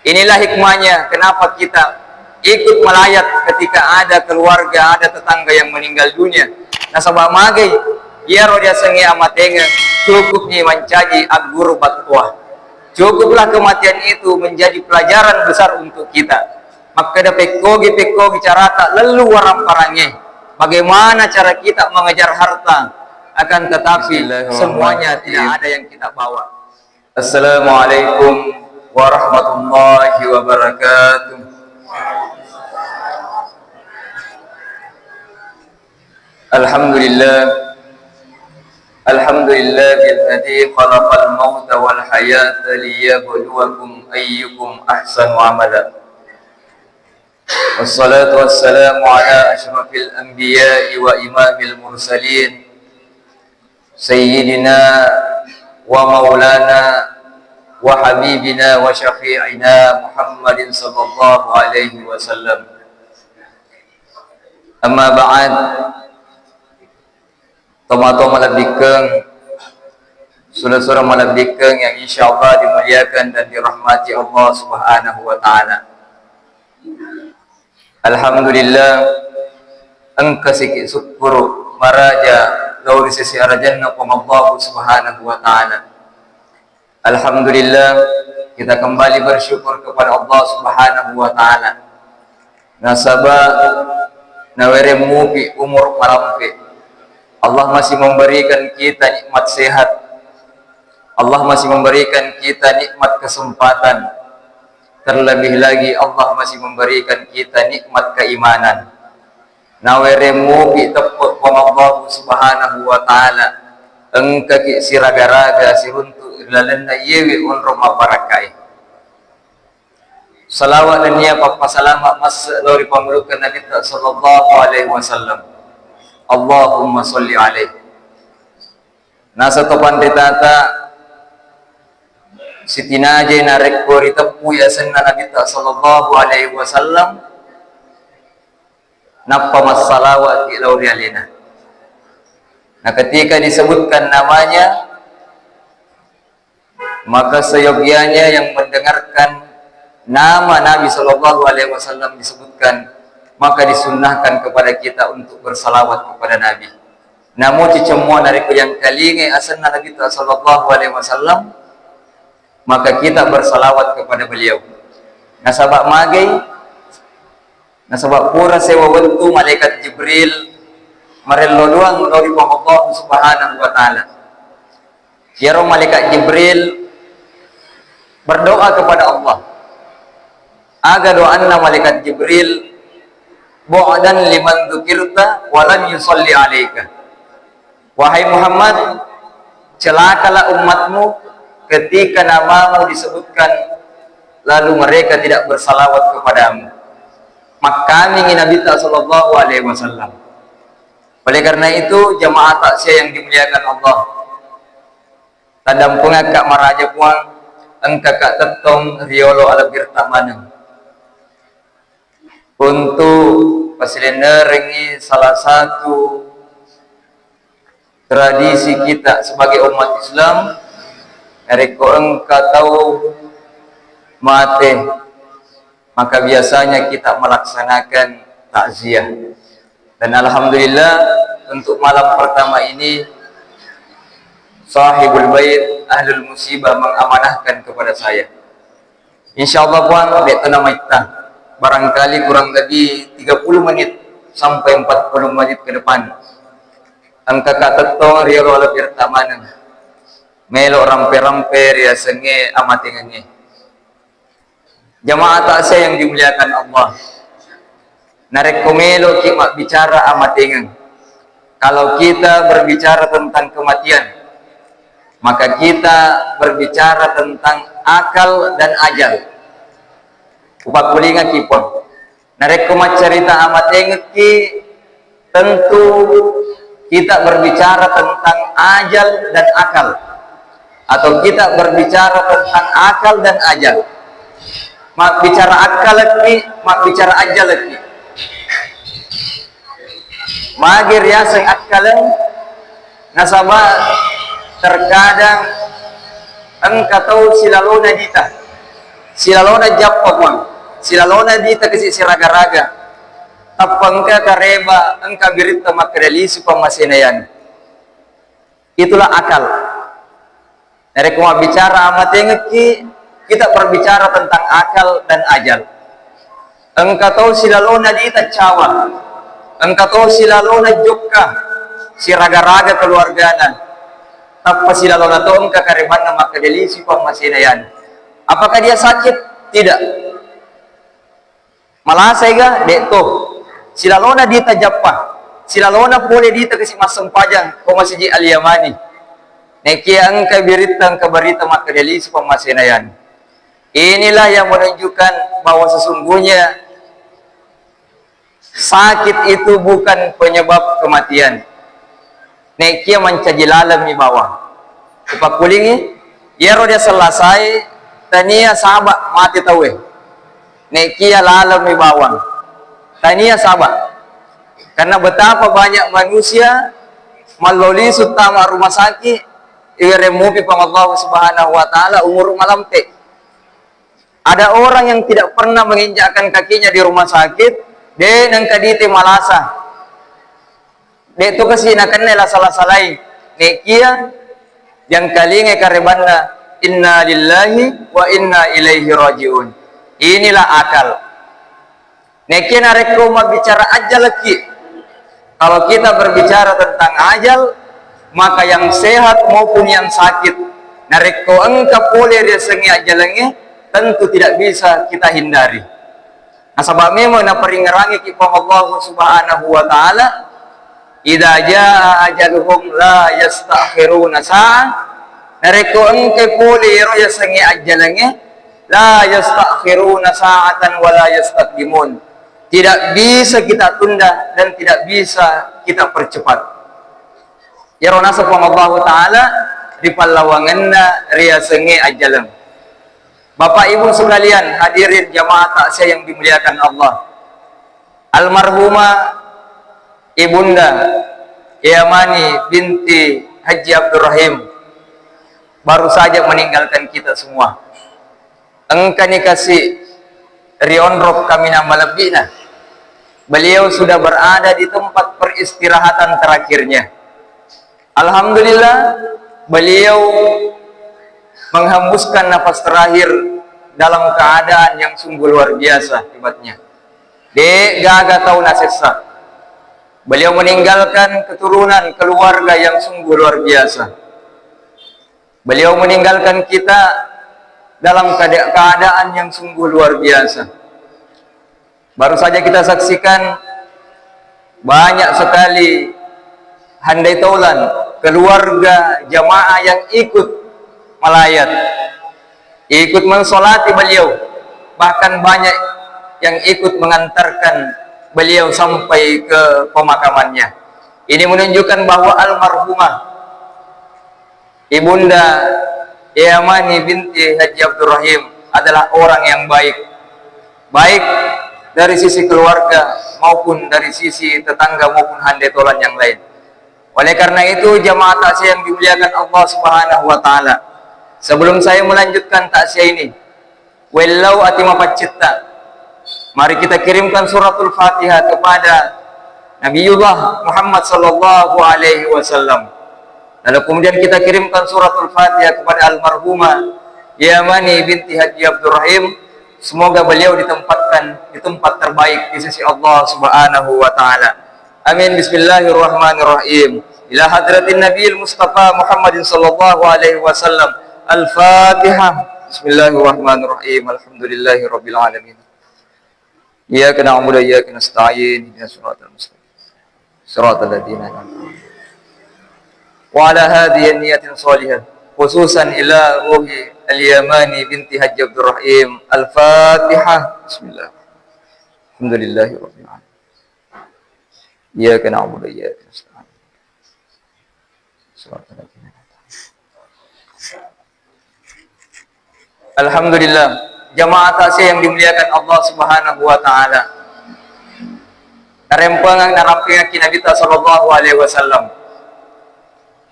Inilah hikmahnya kenapa kita ikut melayat ketika ada keluarga, ada tetangga yang meninggal dunia. Nasabah magai, ya roda sengi amatenga, cukupnya mencaji agur batwa. Cukuplah kematian itu menjadi pelajaran besar untuk kita. Maka ada pekogi carata lalu waram parangnya. Bagaimana cara kita mengejar harta? Akan tetapi semuanya tidak ada yang kita bawa. Assalamualaikum warahmatullahi wabarakatuh. Alhamdulillah, alhamdulillahilladzi khalaqal mauta wal hayata liyabluwakum ayyukum ahsanu amala. Wassalatu wassalamu ala asyrafil anbiya'i wa imamil mursalin sayyidina wa maulana wa habibina wa syafi'ina Muhammadin sallallahu alaihi wasallam. Amma ba'd, tomato malabikeng, surah-surah malabikeng yang insyaallah dimuliakan dan dirahmati Allah Subhanahu wa taala. Alhamdulillah, engka sikit syukur maraja lauri sisi arajanna Allah Subhanahu wa taala. Alhamdulillah, kita kembali bersyukur kepada Allah Subhanahu wa taala. Nasabah nawere mupi umur marampe. Allah masih memberikan kita nikmat sehat. Allah masih memberikan kita nikmat kesempatan. Terlebih lagi Allah masih memberikan kita nikmat keimanan. Nawere mupi tepuk Allah Subhanahu wa taala. Engka ki siraga-raga siruntu ilalanna yewi unro mabarakai. Salawat dan niya papasalamat mas lori pamulukan Nabi sallallahu alaihi wasallam. Allahumma sholli alaihi. Nasa topan ditata sitinaje narek kori tepu ya senna Nabi sallallahu alaihi wasallam. Napa masalawat ila alina. Nah, ketika disebutkan namanya, maka seyogianya yang mendengarkan nama Nabi sallallahu alaihi wasallam disebutkan, maka disunnahkan kepada kita untuk bersalawat kepada Nabi. Namun cicemua dari yang kalinge asanna Nabi sallallahu alaihi wasallam, maka kita bersalawat kepada beliau. Nasabak magai, nasabak pura sewa wentu malaikat Jibril mareloluang dari Allah Subhanahu wa taala. Ya malaikat Jibril berdoa kepada Allah. Aga doanna malaikat Jibril bu'dan liman dzukirta wa lam yusalli alaika. Wahai Muhammad, celakalah umatmu ketika namamu disebutkan lalu mereka tidak bersalawat kepadamu. Maka kami Nabi sallallahu alaihi wasallam. Oleh karena itu jamaah taksya yang dimuliakan Allah, tandang pengakak maraja puang engka kak tetong riolo ala birtamaneng untuk pasilener ini salah satu tradisi kita sebagai umat Islam. Eriko engka tahu mate, maka biasanya kita melaksanakan takziah. Dan alhamdulillah untuk malam pertama ini sahibul bait ahlul musibah mengamanahkan kepada saya. Insyaallah puan betana maita barangkali kurang lebih 30 menit sampai 40 menit ke depan. Angka kata to riyo ala pertamanan. Melo rampe-rampe ria senge amatingannya. Jamaah taksya yang dimuliakan Allah. Narek komelo kimak bicara amatingan. Kalau kita berbicara tentang kematian, maka kita berbicara tentang akal dan ajal. Upak kulinga kipon. Narek komat cerita amatingan ki, tentu kita berbicara tentang ajal dan akal, atau kita berbicara tentang akal dan ajal. Mak bicara akal lagi, mak bicara ajal lagi. Magir ya sing akkalan nasabah terkadang engkau tahu silaluna dita silalona jappa buang, silalona dita kasi siraga-raga, tapangka kareba engka birita makrelisi pamasenayan. Itulah akal. Dari kuma bicara amat ki, kita berbicara tentang akal dan ajal. Engka tahu silalona dita cawa, engka tahu silalona jokka, siraga-raga keluargana. Tapi silalona tahu engka karebana makrelisi pamasenayan. Apakah dia sakit? Tidak. Malah saya dek tuh silalona dita jappa, silalona boleh dita kasi masang pajang ko masiji al-Yamani. Nekia engka birita engka barita makrelisi pamasenayan. Inilah yang menunjukkan bahwa sesungguhnya sakit itu bukan penyebab kematian. Nekia mencaji lalam di bawah. Ipakulingi, yero dia selesai, tania sahabat mati tawe. Nekia lalam di bawah. Tania sahabat. Karena betapa banyak manusia melalui utama rumah sakit, iremupi pang Allah Subhanahu wa taala umur malam te. Ada orang yang tidak pernah menginjakkan kakinya di rumah sakit, de nang kadite malasa. De to kasi nakanela salah-salai. Nekia yang kalinge karebanna inna lillahi wa inna ilaihi rajiun. Inilah akal. Nekia nareko bicara ajal lagi. Kalau kita berbicara tentang ajal, maka yang sehat maupun yang sakit, nareko engka boleh dia sengi ajalannya, tentu tidak bisa kita hindari. Nah, sebab memang na peringerangi kita Allah Subhanahu wa taala, idza jaa ajaluhum la yastakhiruna sa'ah. Nareko engke boleh ya sengi ajalannya, la yastakhiruna sa'atan wa la yastaqdimun. Tidak bisa kita tunda dan tidak bisa kita percepat. Ya ronasa Allah taala di pallawanganna ria sengi ajalan. Bapak Ibu sekalian, hadirin jamaah takziah yang dimuliakan Allah. Almarhumah Ibunda Yamani binti Haji Abdul Rahim baru saja meninggalkan kita semua. Engka nikasi rionrop kami nama lebihna. Beliau sudah berada di tempat peristirahatan terakhirnya. Alhamdulillah, beliau menghembuskan nafas terakhir dalam keadaan yang sungguh luar biasa hebatnya. De gaga tahu nasesa. Beliau meninggalkan keturunan keluarga yang sungguh luar biasa. Beliau meninggalkan kita dalam keadaan yang sungguh luar biasa. Baru saja kita saksikan banyak sekali handai taulan keluarga jamaah yang ikut melayat, ikut mensolati beliau, bahkan banyak yang ikut mengantarkan beliau sampai ke pemakamannya. Ini menunjukkan bahwa almarhumah Ibunda Yamani binti Haji Abdul Rahim adalah orang yang baik, baik dari sisi keluarga maupun dari sisi tetangga maupun handai tolan yang lain. Oleh karena itu jamaah takziah yang dimuliakan Allah Subhanahu wa taala, sebelum saya melanjutkan takziah ini, walau atima pacita, mari kita kirimkan suratul Fatihah kepada Nabiullah Muhammad sallallahu alaihi wasallam. Lalu kemudian kita kirimkan suratul Fatihah kepada almarhumah Yamani binti Haji Abdul Rahim. Semoga beliau ditempatkan di tempat terbaik di sisi Allah Subhanahu wa taala. Amin. Bismillahirrahmanirrahim. Ila hadratin Nabiyil Mustafa Muhammadin sallallahu alaihi wasallam. Al-Fatihah. Bismillahirrahmanirrahim. Alhamdulillahirabbil alamin. Iyyaka na'budu wa iyyaka nasta'in. Ihdinas siratal mustaqim. Siratal ladzina an'amta 'alaihim. Wa ala hadhihi niyatin salihah. Khususan ila ruhi Al-Yamani binti Haji Abdul Rahim. Al-Fatihah. Bismillah. Alhamdulillahirabbil alamin. Iyyaka na'budu wa iyyaka nasta'in. Siratal ladzina an'amta 'alaihim. Alhamdulillah, jamaah takziah yang dimuliakan Allah Subhanahu wa taala. Narempangang narampingan ki Nabi sallallahu alaihi wasallam.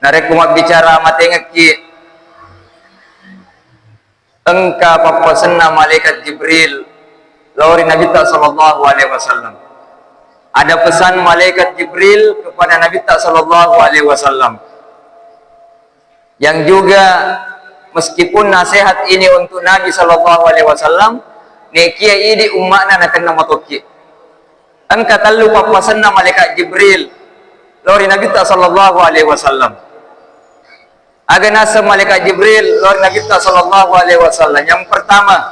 Narek kumat bicara matengak ki engka papasenna malaikat Jibril lori Nabi sallallahu alaihi wasallam. Ada pesan malaikat Jibril kepada Nabi sallallahu alaihi wasallam, yang juga meskipun nasihat ini untuk Nabi sallallahu alaihi wasallam, nekia idi ummakna nak kena matoki. Engka talu papasenna malaikat Jibril lori Nabi sallallahu alaihi wasallam. Aga nasa malaikat Jibril lori Nabi sallallahu alaihi wasallam. Yang pertama,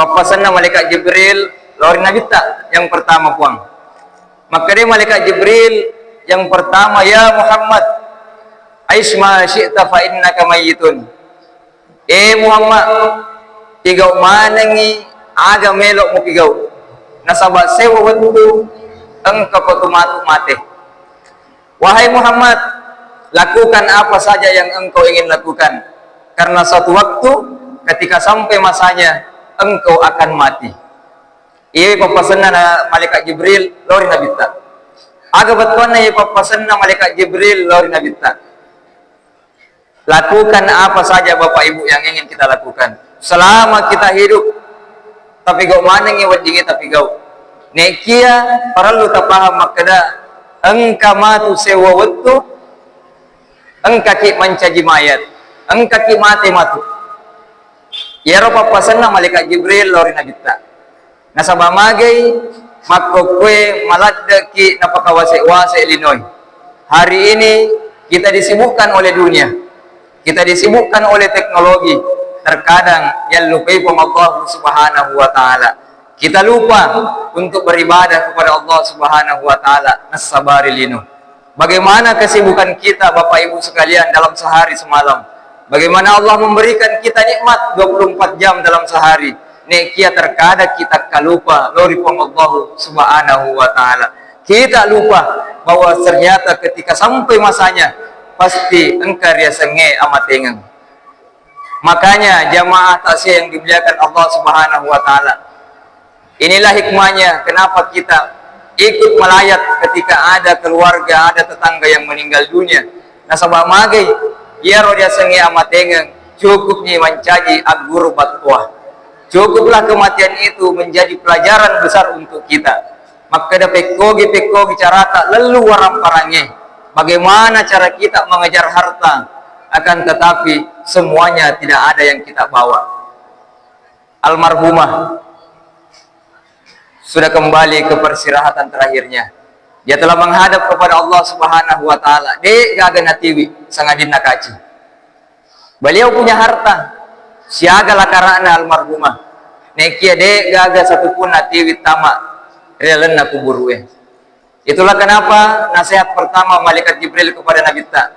papasenna malaikat Jibril lori Nabi yang pertama puang. Maka dia malaikat Jibril yang pertama, ya Muhammad, aish ma syi'ta fa innaka mayyitun. Muhammad, pigau manangi aga melok mo pigau. Nasaba sewa waktu engkau kotumatu mate. Wahai Muhammad, lakukan apa saja yang engkau ingin lakukan, karena suatu waktu ketika sampai masanya engkau akan mati. Iya papasenna malaikat Jibril lori Nabi ta. Aga batwana iya papasenna malaikat Jibril lori Nabi ta. Lakukan apa saja Bapak Ibu yang ingin kita lakukan selama kita hidup. Tapi gau manang iwadingi tapi gau nekia perlu ta paham makada engka matu sewa waktu, engka ki mancaji mayat, engka ki mati matu. Ya ropa pasenna malaikat Jibril lori Nabi ta. Nasaba magai mako kue maladda ki napakawase-wase linoy. Hari ini kita disibukkan oleh dunia, kita disibukkan oleh teknologi. Terkadang yang lupai Allah subhanahu wa ta'ala. Kita lupa untuk beribadah kepada Allah subhanahu wa ta'ala. Nasabari lino. Bagaimana kesibukan kita Bapak Ibu sekalian dalam sehari semalam. Bagaimana Allah memberikan kita nikmat 24 jam dalam sehari. Nekia terkadang kita kalupa lori Allah subhanahu wa ta'ala. Kita lupa bahwa ternyata ketika sampai masanya pasti engkar ya senge amatengang. Makanya jamaah taksih yang dimuliakan Allah subhanahu wa ta'ala, inilah hikmahnya kenapa kita ikut melayat ketika ada keluarga, ada tetangga yang meninggal dunia. Nasabah magai ya rodia senge amatengang cukup ni mencaji agur batwa. Cukuplah kematian itu menjadi pelajaran besar untuk kita. Maka ada pekogi carata lalu waram parange. Bagaimana cara kita mengejar harta, akan tetapi semuanya tidak ada yang kita bawa. Almarhumah sudah kembali ke persirahatan terakhirnya. Dia telah menghadap kepada Allah subhanahu wa ta'ala. Dek gaga natiwi sangadin nakaci. Beliau punya harta, siaga lakarana almarhumah. Nekia dek gaga satupun natiwi tamak relan na kuburuwe. Itulah kenapa nasihat pertama malaikat Jibril kepada Nabi ta,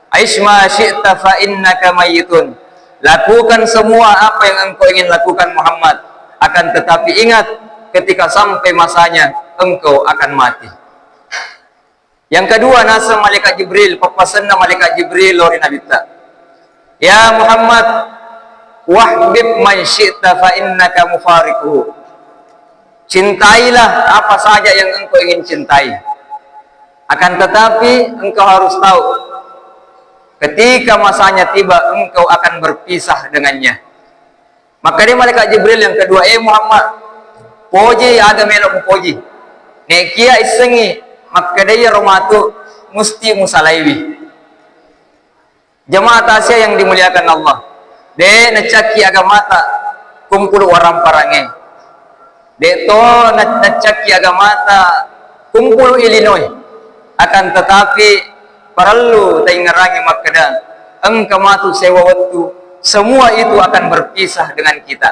aish ma syi'ta fa innaka mayyitun. Lakukan semua apa yang engkau ingin lakukan Muhammad, akan tetapi ingat ketika sampai masanya engkau akan mati. Yang kedua nasihat malaikat Jibril, papasenna malaikat Jibril lori Nabi ta, ya Muhammad, wahbib man syi'ta fa innaka mufariquhu. Cintailah apa saja yang engkau ingin cintai, akan tetapi engkau harus tahu ketika masanya tiba engkau akan berpisah dengannya. Maka dia malaikat Jibril yang kedua, Muhammad, poji ada melok poji nekia isengi, maka dia romatu musti musalaiwi. Jemaah tasya yang dimuliakan Allah, de necaki agamata kumpul orang parange. Deto nacaki agamata kumpul Illinois. Akan tetapi perlu taingarangi makada engkau matu sewa waktu, semua itu akan berpisah dengan kita.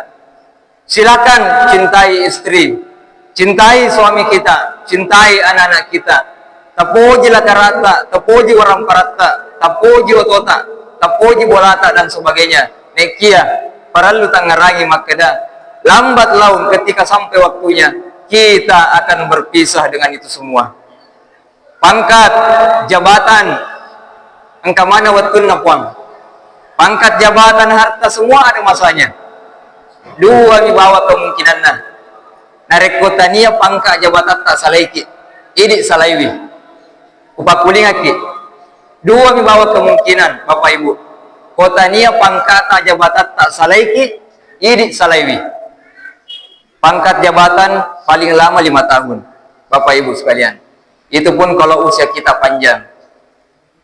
Silakan cintai istri, cintai suami kita, cintai anak-anak kita. Tapuji lakarata, tapuji orang parata, tapuji otota, tapuji bolata dan sebagainya. Nekia perlu tangarangi makada lambat laun ketika sampai waktunya kita akan berpisah dengan itu semua. Pangkat, jabatan, engkau mana waktu napuang. Pangkat, jabatan, harta semua ada masanya. Dua ni bawa kemungkinan nah. Narekotania pangkat jabatan tak salaiki, idik salaiwi. Upah kulingaki. Dua ni bawa kemungkinan Bapak Ibu. kotania pangkata jabatan tak salaiki idi salaiwi. Pangkat jabatan paling lama 5 tahun, Bapak Ibu sekalian. Itu pun kalau usia kita panjang.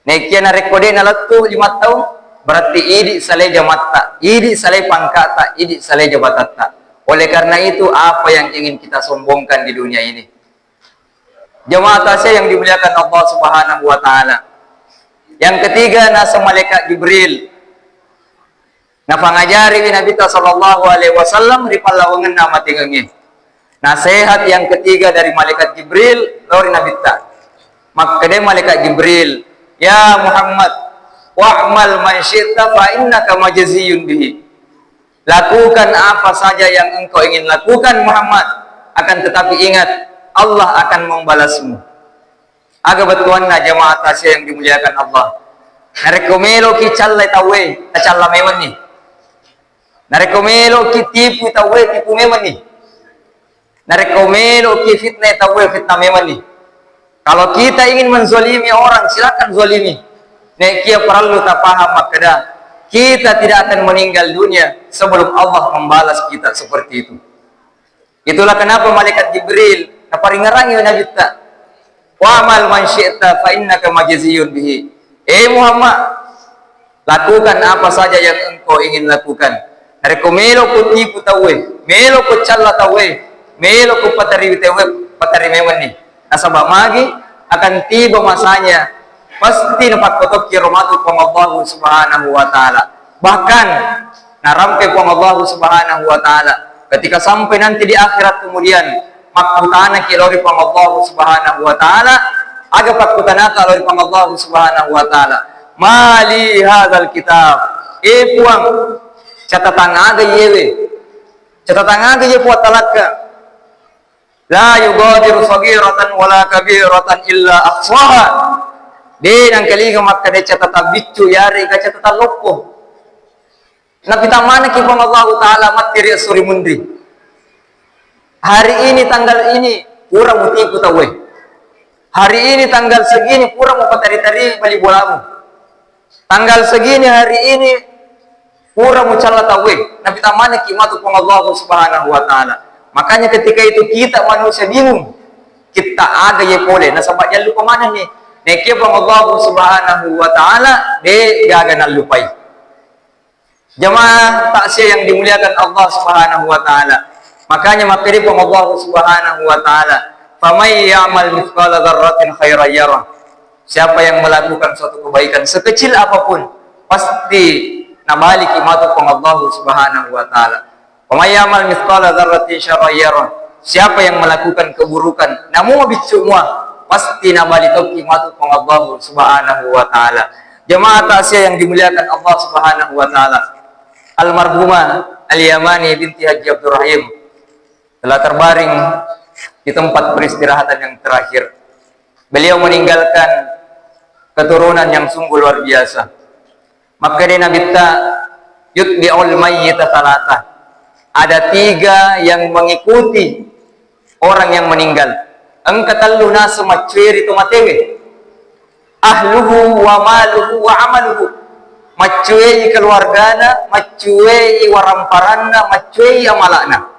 Nekia na rekode na latu 5 tahun, berarti idi salai jamatta, idi salai pangkata, idi salai jabatatta. Oleh karena itu, apa yang ingin kita sombongkan di dunia ini? Jemaah tasya yang dimuliakan Allah Subhanahu wa taala. Yang ketiga, nasa malaikat Jibril. Na pangajari ni Nabi sallallahu alaihi wasallam di palawangan nama tinggi. Nasihat yang ketiga dari malaikat Jibril lori Nabi ta. Maka dia malaikat Jibril, ya Muhammad, wa'mal man syi'ta fa innaka majziyun bihi. Lakukan apa saja yang engkau ingin lakukan Muhammad, akan tetapi ingat Allah akan membalasmu. Aga betuan na jemaah tasya yang dimuliakan Allah. Narekomelo ki challay tawe, tachalla meman ni. Narekomelo ki tipu tawe, tipu meman ni. Narekomelo ki fitnah tawe, fitnah meman ni. Kalau kita ingin menzolimi orang, silakan zolimi. Nekia perlu tak paham makada. Kita tidak akan meninggal dunia sebelum Allah membalas kita seperti itu. Itulah kenapa malaikat Jibril naparingarangi Nabi ta. Wa'mal man syi'ta fa innaka majziyun bihi. Muhammad, lakukan apa saja yang engkau ingin lakukan. Hareko melo ko tipu tawe, melo ko challa tawe, melo ko patari tawe, patari mewan ni. Nasabah magi akan tiba masanya, pasti dapat kotok kiromatu pang Allah Subhanahu wa taala. Bahkan narampe pang Allah Subhanahu wa taala ketika sampai nanti di akhirat kemudian makutana kilori pang Allah Subhanahu wa taala, aga pakutana kalori pang Allah Subhanahu wa taala. Mali hadzal kitab. Puang catatan aga yewe. Catatan aga ye puat talaka. La yugadiru saghiratan wala kabiratan illa ahsaha. De nang kaliga makka de catatan bicu yari ka catatan loppo. Napita mana ki pang Allah taala materi suri mundri. Hari ini tanggal ini pura mutiku tawe. Hari ini tanggal segini pura mau patari-tari bali bolamu. Tanggal segini hari ini pura mau cala tawe. Nabi tamane kimatu pang Allah Subhanahu wa taala. Makanya ketika itu kita manusia bingung. Kita ada ye pole nasabak dia lupa mana ni. Neki pang Allah Subhanahu wa taala de gaga na lupai. Jemaah taksya yang dimuliakan Allah Subhanahu wa taala. Makanya makiri pang Allah Subhanahu wa taala, "Famay ya'mal mithqala dzarratin khairan yarah." Siapa yang melakukan suatu kebaikan sekecil apapun, pasti nabalik imatu pang Allah Subhanahu wa taala. "Famay ya'mal mithqala dzarratin syarran yarah." Siapa yang melakukan keburukan, namun semua pasti nabalik imatu pang Allah Subhanahu wa taala. Jemaah taksya yang dimuliakan Allah Subhanahu wa taala. Almarhumah Al-Yamani binti Haji Abdul Rahim telah terbaring di tempat peristirahatan yang terakhir. Beliau meninggalkan keturunan yang sungguh luar biasa. Maka di Nabi ta yutbi'ul mayyita talata. Ada 3 yang mengikuti orang yang meninggal. Angkatallu nasu macwiri tumatewe. Ahluhu wa maluhu wa amaluhu. Macwei keluargana, macwei waramparanna, macwei amalana.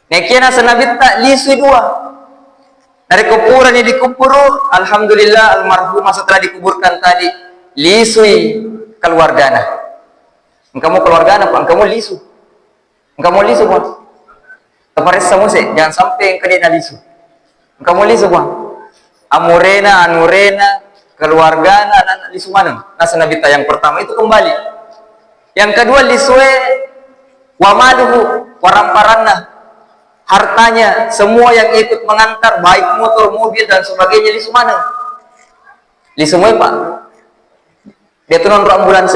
Nekiana senabit tak lisu 2. Dari kuburan ini dikuburu, alhamdulillah almarhumah setelah dikuburkan tadi lisui keluargana. Engkamu keluargana pak, engkamu lisu. Engkamu lisu pak. Teparis samuse, jangan sampai engkau lisu. Engkamu lisu pak. Amurena, anurena, keluargana, anak lisu mana? Nasa nabita yang pertama itu kembali. Yang kedua lisue wamaluhu waramparanna. Hartanya, semua yang ikut mengantar, baik motor, mobil, dan sebagainya, lisu mana? Lisu mana pak? Dia tuh nonton ambulans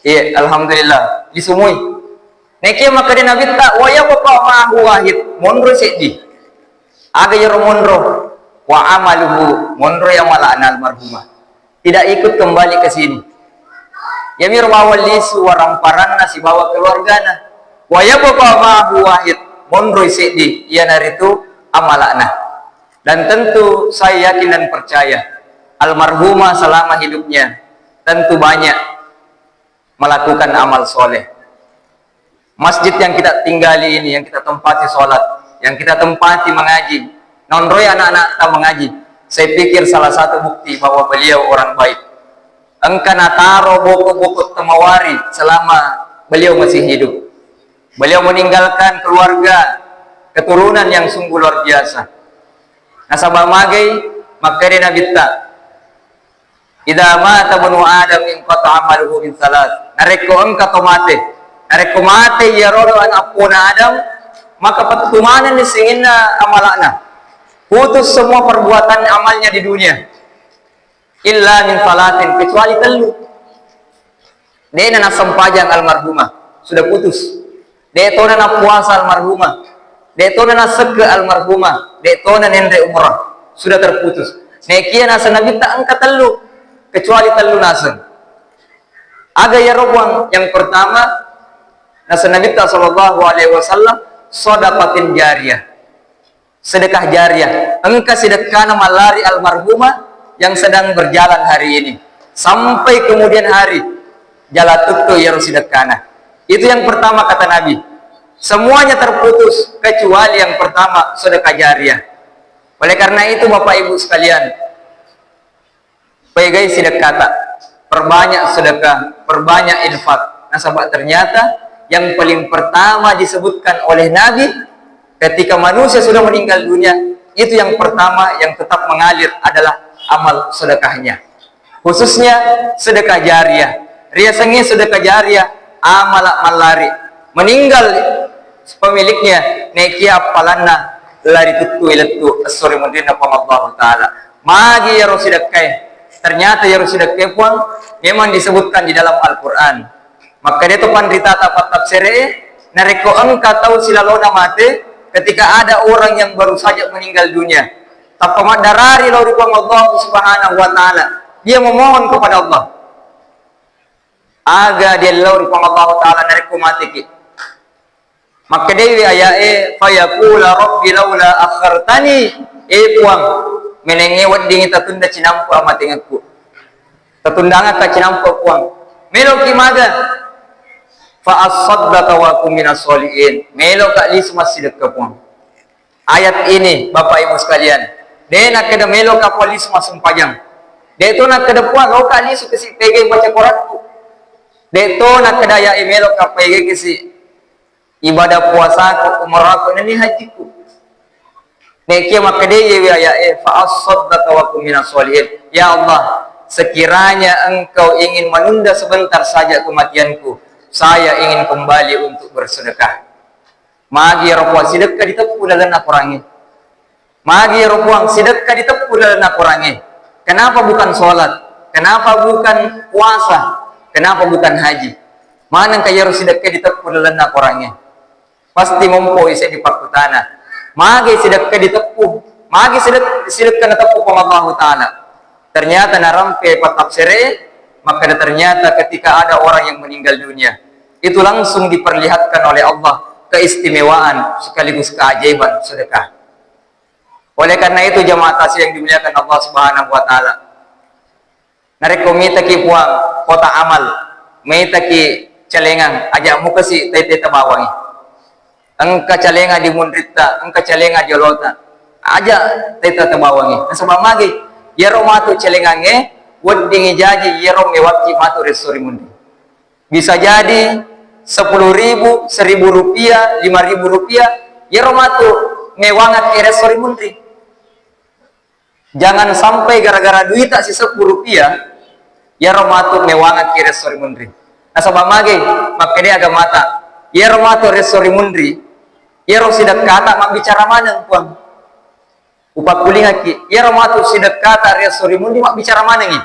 iya, alhamdulillah, lisu mana? Nekia maka dia nabi tak, waya bapak ma'ahu wahid, monro sedih. Aga yaro monro, wa amaluhu, monro yang mala'ana almarhumah. Tidak ikut kembali ke sini. Ya mir bawa lisu, waramparan nasi bawa keluargana. Waya bapak ma'ahu wahid, monroi sedih, ia dari itu amalakna. Dan tentu saya yakin dan percaya almarhumah selama hidupnya tentu banyak melakukan amal soleh. Masjid yang kita tinggali ini, yang kita tempati sholat, yang kita tempati mengaji, nonroy anak-anak tak mengaji, saya pikir salah satu bukti bahwa beliau orang baik. Engkau nataro bokok-bokok temawari selama beliau masih hidup. Beliau meninggalkan keluarga, keturunan yang sungguh luar biasa. Nasabah magai makarina bitta. Idza mata bunu adam in qata amaluhu min salat. Nareko engka tomate. Nareko mate ya rodo an apuna adam, maka petumanan ni singinna amalana. Putus semua perbuatan amalnya di dunia. Illa min salatin, kecuali telu. Dena na sempajang almarhumah sudah putus. Detona na puasa almarhumah. Detona na sege almarhumah. Detona nendre umrah sudah terputus. Nekia nasa nabita angka telu, kecuali telu nasen. Aga ya robuang yang pertama nasa nabita sallallahu alaihi wasallam sedekatin jariyah. Sedekah jariyah. Engka sedekah malari almarhumah yang sedang berjalan hari ini sampai kemudian hari jalatutu ya sedekana. Itu yang pertama kata Nabi. Semuanya terputus kecuali yang pertama sedekah jariyah. Oleh karena itu Bapak Ibu sekalian, pegai sedekah, perbanyak sedekah, perbanyak infak. Nah sahabat, ternyata yang paling pertama disebutkan oleh Nabi ketika manusia sudah meninggal dunia, itu yang pertama yang tetap mengalir adalah amal sedekahnya, khususnya sedekah jariyah. Riasanya sedekah jariyah amal malari meninggal pemiliknya nekia apalanna lari tutu iletu asori mundina pamallahu taala magi ya sedekah. Ternyata ya sedekah pun memang disebutkan di dalam Al-Qur'an. Maka dia tu pandita tapat tafsire nareko engka tahu silalona mate ketika ada orang yang baru saja meninggal dunia. Tapamat darari lauri Allah subhanahu wa ta'ala, dia memohon kepada Allah aga dia lauri Allah ta'ala nariku matiki. Maka dia ayae fayaqula rabbi laula akhartani puang menengewat dingi tatunda cinampu amatingku tatundanga ka cinampu puang melo kimaga fa as-saddaqa wa kum minas solihin melo ka lis masjid ka puang. Ayat ini Bapak Ibu sekalian, dia nak kena melo ka polis masuk pajang. Dia tu nak kena puan lo kali su kesi pege baca Quran. Dia tu nak kena ya melo ka pege kesi ibadah puasa ku umrah ku ni haji ku. Nekia maka dia ya fa as-saddaqa wa kum minas solihin. Ya Allah, sekiranya engkau ingin menunda sebentar saja kematianku, saya ingin kembali untuk bersedekah. Magi rupuang sedekah ditepu dalam nakurangi. Magi rupuang sedekah ditepu dalam nakurangi. Kenapa bukan sholat? Kenapa bukan puasa? Kenapa bukan haji? Mana kaya sedekah ditepu dalam nakurangi? Pasti mempoi saya di pakutana. Magi sedekah ditepu. Magi sedekah ditepu sama Allah Ta'ala. Ternyata narampe patafsire, maka ternyata ketika ada orang yang meninggal dunia, itu langsung diperlihatkan oleh Allah keistimewaan sekaligus keajaiban sedekah. Oleh karena itu jamaah tasih yang dimuliakan Allah Subhanahu wa taala, nareko mita ki puang kota amal, mita ki celengan aja muka si tete tabawangi. Engka celengan di mundrita, engka celengan di lota. Aja tete tabawangi. Nasabah magi yero matu celengange weddingi jaji yero mewaki matu resori mundi. Bisa jadi 10.000, 1.000 rupiah, 5.000 rupiah, ya romatu ngewangat ke resori mundi. Jangan sampai gara-gara duit tak si 10 rupiah, ya romatu ngewangat ke resori mundi. Nah sabab mage, maka dia agak mata, ya romatu resori mundi, ya ro sidak kata mak bicara mana puang. Upak kulingaki, ya romatu sidak kata resori mundi mak bicara mana ni?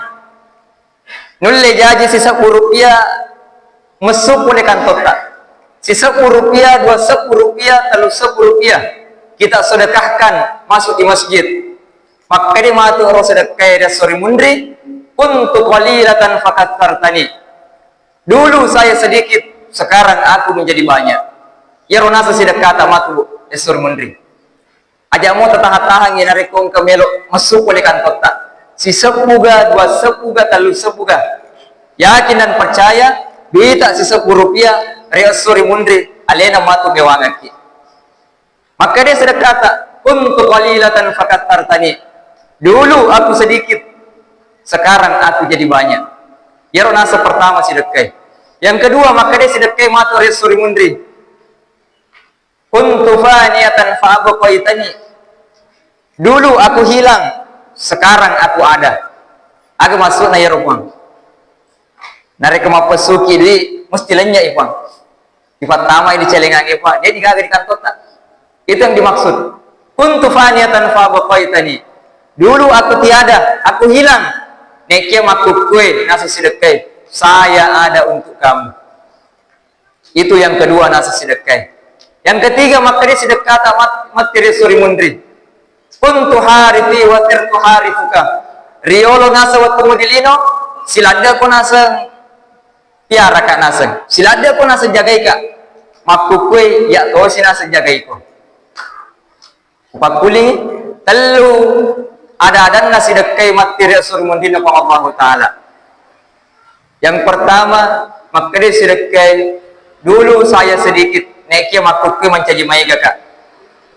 Nulle jaji si 10 rupiah, mesuk boleh kantor tak? Si 10 rupiah, 20 rupiah, 30 rupiah kita sedekahkan masuk di masjid. Maka dia matu orang sedekah dia sori mundri untuk walilatan fakat tartani. Dulu saya sedikit, sekarang aku menjadi banyak. Ya ronasa sedekah tak matu sori mundri. Aja mau tahan-tahan yang narekong kemelo masuk boleh kantor tak? Si 10 ga, 20 ga, 30 ga. Yakin dan percaya Duita si 10 rupiah, reosuri mundri, alena matu mewangaki. Maka dia sudah kata, untuk qalilatan fakat tartani. Dulu aku sedikit, sekarang aku jadi banyak. Ya nasa pertama sedekah. Yang kedua, maka dia sedekah matu reosuri mundri. Kuntu faniyatan fa'abqaitani. Dulu aku hilang, sekarang aku ada. Aku masuk na yarupang. Narek mapasuki di mesti lenya ipang. Di pertama ini celengan ipang, dia digagah di kantota. Itu yang dimaksud. Kuntu faniyatan fa'abqaitani. Dulu aku tiada, aku hilang. Nekia makuk kue nasi sedekah. Saya ada untuk kamu. Itu yang kedua nasi sedekah. Yang ketiga maka dia sedekah materi suri mundri. Kuntu harifi wa tirtu harifuka. Riolo nasa wa tumudilino, silada ko nasa piara ka nasa. Silada ko nasa jagai ka. Makukui ya to si nasa jagai ko. Pagkuling telu ada nasi sedekah materi suri mundri na Allah Ta'ala. Yang pertama maka dia sedekah. Dulu saya sedikit, nekia makukui mencaji maiga kak.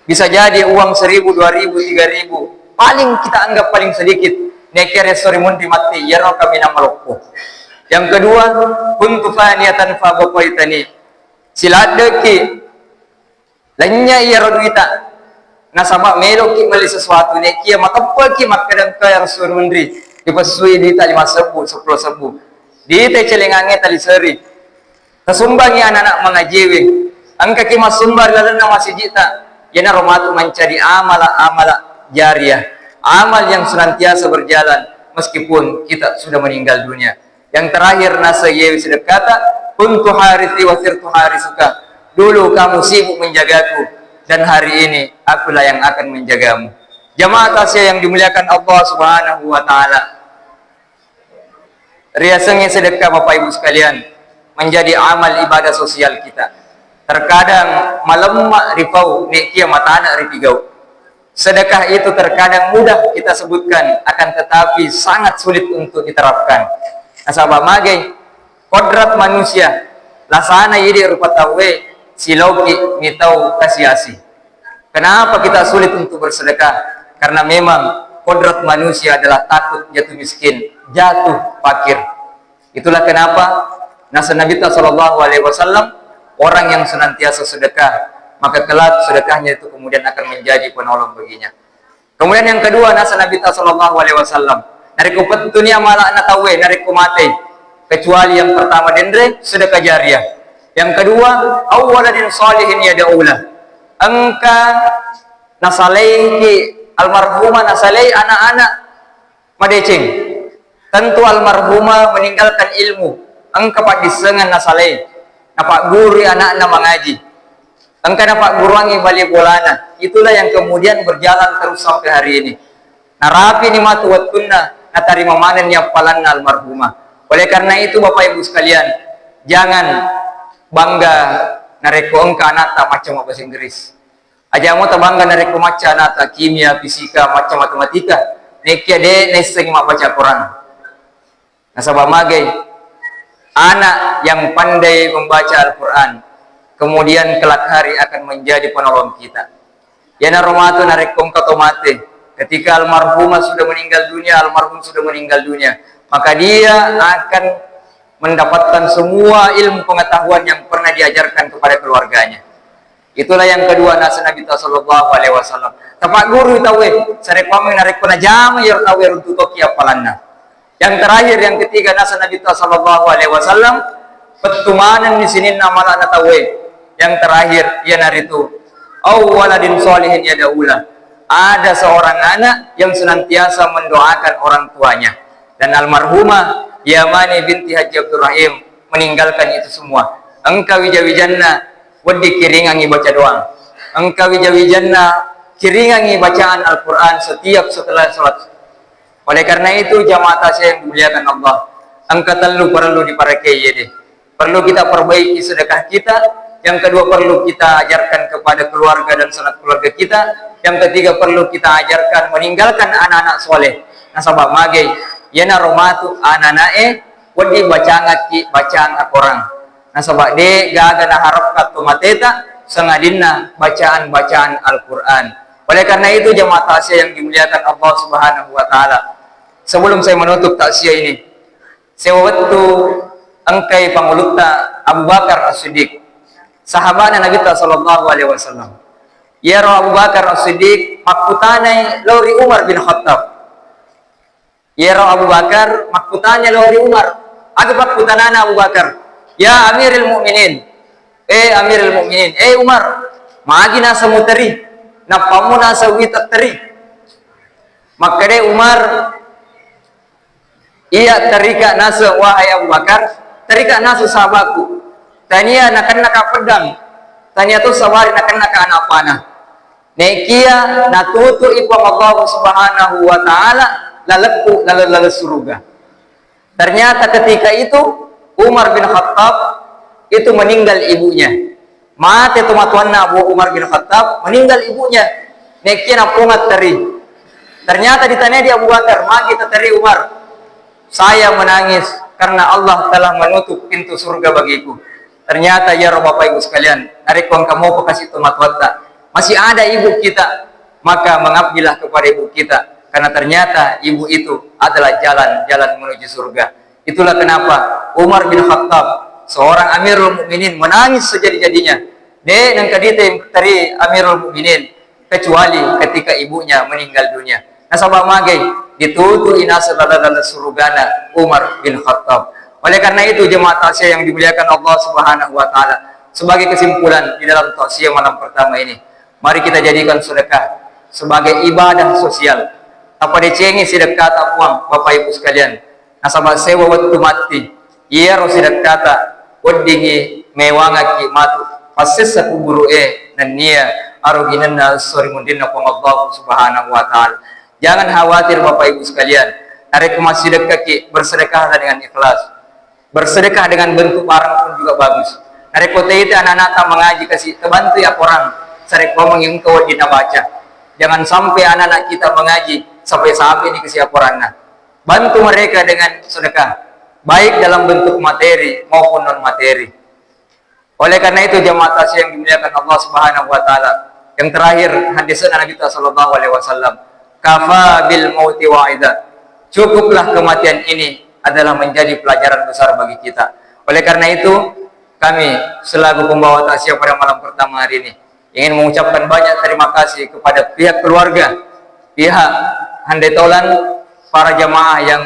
Bisa jadi uang 1.000, 2.000, 3.000. Paling kita anggap paling sedikit. Nekia resori mundi mati, ya roh kami nama loko. Yang kedua, kuntu faniyatan fa'abqaitani. Siladeki. Lanya iya roduita. Nasaba meloki mali sesuatu nekia matapaki makadang kaya resori mundi. Dipasui di tali 5.000, 10.000. Di tali celengannya tali seri. Tasumbangi anak-anak mengajiwi. Angka kima sumbar lalu nama sijita. Yana romatu mencari amala jariah. Amal yang senantiasa berjalan meskipun kita sudah meninggal dunia. Yang terakhir nasa yewi sudah kata, kuntu harithi wa sirtu harisuka. Dulu kamu sibuk menjagaku dan hari ini akulah yang akan menjagamu. Jamaah tasya yang dimuliakan Allah Subhanahu wa taala. Riasanya sedekah Bapak Ibu sekalian menjadi amal ibadah sosial kita. Terkadang malemak ripau nekia matana ripigau. Sedekah itu terkadang mudah kita sebutkan, akan tetapi sangat sulit untuk diterapkan. Nasabah magai kodrat manusia lasana yidi rupa tawe silauki mitau kasiasi. Kenapa kita sulit untuk bersedekah? Karena memang kodrat manusia adalah takut jatuh miskin, jatuh fakir. Itulah kenapa nasa Nabi sallallahu alaihi wasallam orang yang senantiasa sedekah, maka kelak sedekahnya itu kemudian akan menjadi penolong baginya. Kemudian yang kedua nasa Nabi sallallahu alaihi wasallam, nariku petunia malah natawe nariku mate, kecuali yang pertama dendre sedekah jariah. Yang kedua awaladin salihin yad'ulah. Engka nasalai almarhumah nasalai anak-anak madeceng. Tentu almarhumah meninggalkan ilmu. Engka pak disengan nasalai, napak guru anak-anak mengaji. Engka napak guruangi balik bolana. Itulah yang kemudian berjalan terus sampai hari ini. Narapi ni matu watunna, natarima manen yang palanna almarhumah. Oleh karena itu Bapak Ibu sekalian, jangan bangga nareko engka anata macam bahasa Inggris. Aja mau bangga nareko macam anata kimia, fisika, macam matematika. Nekia de neseng mak baca Quran. Nasabah magai anak yang pandai membaca Al-Quran kemudian kelak hari akan menjadi penolong kita. Yana romatu narekom katomate. Ketika almarhumah sudah meninggal dunia, almarhum sudah meninggal dunia, maka dia akan mendapatkan semua ilmu pengetahuan yang pernah diajarkan kepada keluarganya. Itulah yang kedua nasa Nabi sallallahu alaihi wasallam. Tapak guru tawe, sare pame narekon jama yer tawe runtu toki apalanna. Yang terakhir yang ketiga nasa Nabi sallallahu alaihi wasallam, petumanan di sini nama anak tawe. Yang terakhir ia naritu awaladin solihin yad'ulah. Ada seorang anak yang senantiasa mendoakan orang tuanya. Dan almarhumah Yamani binti Haji Abdul Rahim meninggalkan itu semua. Engkau wijawijanna wadi kiringangi baca doang. Engkau wijawijanna kiringangi bacaan Al-Quran setiap setelah sholat. Oleh karena itu jamaah tasya yang dimuliakan Allah, engkau perlu dipakai deh. Perlu kita perbaiki sedekah kita. Yang kedua perlu kita ajarkan kepada keluarga dan sanak keluarga kita. Yang ketiga perlu kita ajarkan meninggalkan anak-anak soleh. Nasabah magai yana romatu ananae wadi bacaan ki bacaan akorang. Nah sebab de gaga na harap kat mateta sangadinna bacaan-bacaan Al-Qur'an. Oleh karena itu jemaah takziah yang dimuliakan Allah Subhanahu wa taala. Sebelum saya menutup takziah ini, saya waktu engkai pangulutta Abu Bakar As-Siddiq, sahabat Nabi sallallahu alaihi wasallam. Ya Abu Bakar As-Siddiq makutanai lauri Umar bin Khattab. Ya Abu Bakar makutanya lauri Umar. Ada makutanana Abu Bakar. Ya Amirul Mukminin. Amirul Mukminin. Umar, maagi nasa muteri. Napamu nasa witat teri. Maka de Umar iya terika nasa wahai Abu Bakar, terika nasa sahabatku. Tania nakan naka pedang. Tania tu sawari nakan naka anak panah. Nekia natutu ipam Allah Subhanahu wa taala laleku lalu surga. Ternyata ketika itu Umar bin Khattab itu meninggal ibunya. Mati tumatuanna Abu Umar bin Khattab meninggal ibunya. Nekia napungat teri. Ternyata ditanya dia Abu Bakar, magi teri Umar. Saya menangis karena Allah telah menutup pintu surga bagiku. Ternyata ya Bapak Ibu sekalian, narikon kamu kasih tumatuata. Masih ada ibu kita, maka mengabdilah kepada ibu kita. Karena ternyata ibu itu adalah jalan-jalan menuju surga. Itulah kenapa Umar bin Khattab, seorang Amirul Mukminin, menangis sejadi-jadinya. De nang kadite teri Amirul Mukminin, kecuali ketika ibunya meninggal dunia. Nasabah magai ditutu inasa ladala surugana Umar bin Khattab. Oleh karena itu jemaah takziah yang dimuliakan Allah Subhanahu wa taala, sebagai kesimpulan di dalam takziah malam pertama ini, mari kita jadikan sedekah sebagai ibadah sosial. Apa dicengi sedekah tak uang Bapak Ibu sekalian. Nasabah sewa waktu mati. Ia ro sedekah tak wadingi mewanga ki matu. Pasisa kuburu dan nia aruginanna sori mundinna ko Allah Subhanahu wa taala. Jangan khawatir Bapak Ibu sekalian. Hari kemas sedekah ki bersedekahlah dengan ikhlas. Bersedekah dengan bentuk barang pun juga bagus. Hari kota itu anak-anak mengaji kasih terbantu ya orang. Sarek ngomong yang kau dina baca. Jangan sampai anak-anak kita mengaji sampai ini kesiaporannya. Bantu mereka dengan sedekah, baik dalam bentuk materi maupun non materi. Oleh karena itu jemaah takziah yang dimuliakan Allah Subhanahu wa taala, yang terakhir hadis Nabi sallallahu alaihi wasallam, kafa bil mauti wa'ida. Cukuplah kematian ini adalah menjadi pelajaran besar bagi kita. Oleh karena itu, kami selaku pembawa takziah pada malam pertama hari ini ingin mengucapkan banyak terima kasih kepada pihak keluarga, pihak handai tolan, para jamaah yang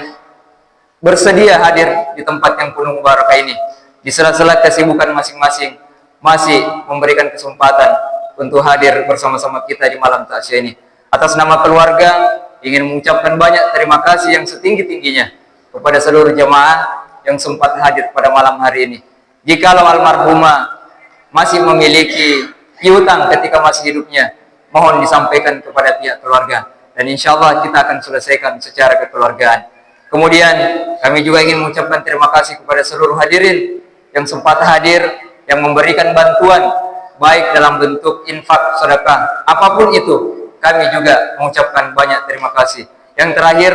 bersedia hadir di tempat yang penuh barakah ini. Di sela-sela kesibukan masing-masing masih memberikan kesempatan untuk hadir bersama-sama kita di malam takziah ini. Atas nama keluarga ingin mengucapkan banyak terima kasih yang setinggi-tingginya kepada seluruh jamaah yang sempat hadir pada malam hari ini. Jikalau almarhumah masih memiliki piutang ketika masih hidupnya, mohon disampaikan kepada pihak keluarga, dan insya Allah kita akan selesaikan secara kekeluargaan. Kemudian kami juga ingin mengucapkan terima kasih kepada seluruh hadirin yang sempat hadir, yang memberikan bantuan baik dalam bentuk infak, sedekah, apapun itu, kami juga mengucapkan banyak terima kasih. Yang terakhir,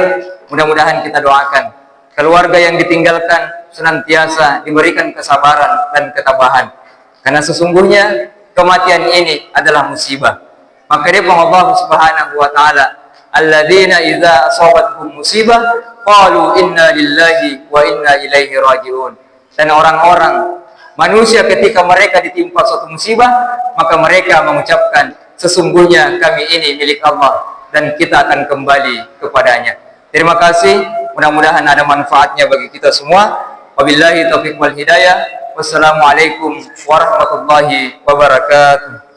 mudah-mudahan kita doakan keluarga yang ditinggalkan senantiasa diberikan kesabaran dan ketabahan, karena sesungguhnya kematian ini adalah musibah. Maka dia Allah Subhanahu wa taala, alladzina idza asabatuhum musibah qalu inna lillahi wa inna ilaihi rajiun. Dan orang-orang manusia ketika mereka ditimpa suatu musibah, maka mereka mengucapkan sesungguhnya kami ini milik Allah dan kita akan kembali kepadanya. Terima kasih, mudah-mudahan ada manfaatnya bagi kita semua. Wabillahi taufiq wal hidayah. Wassalamualaikum warahmatullahi wabarakatuh.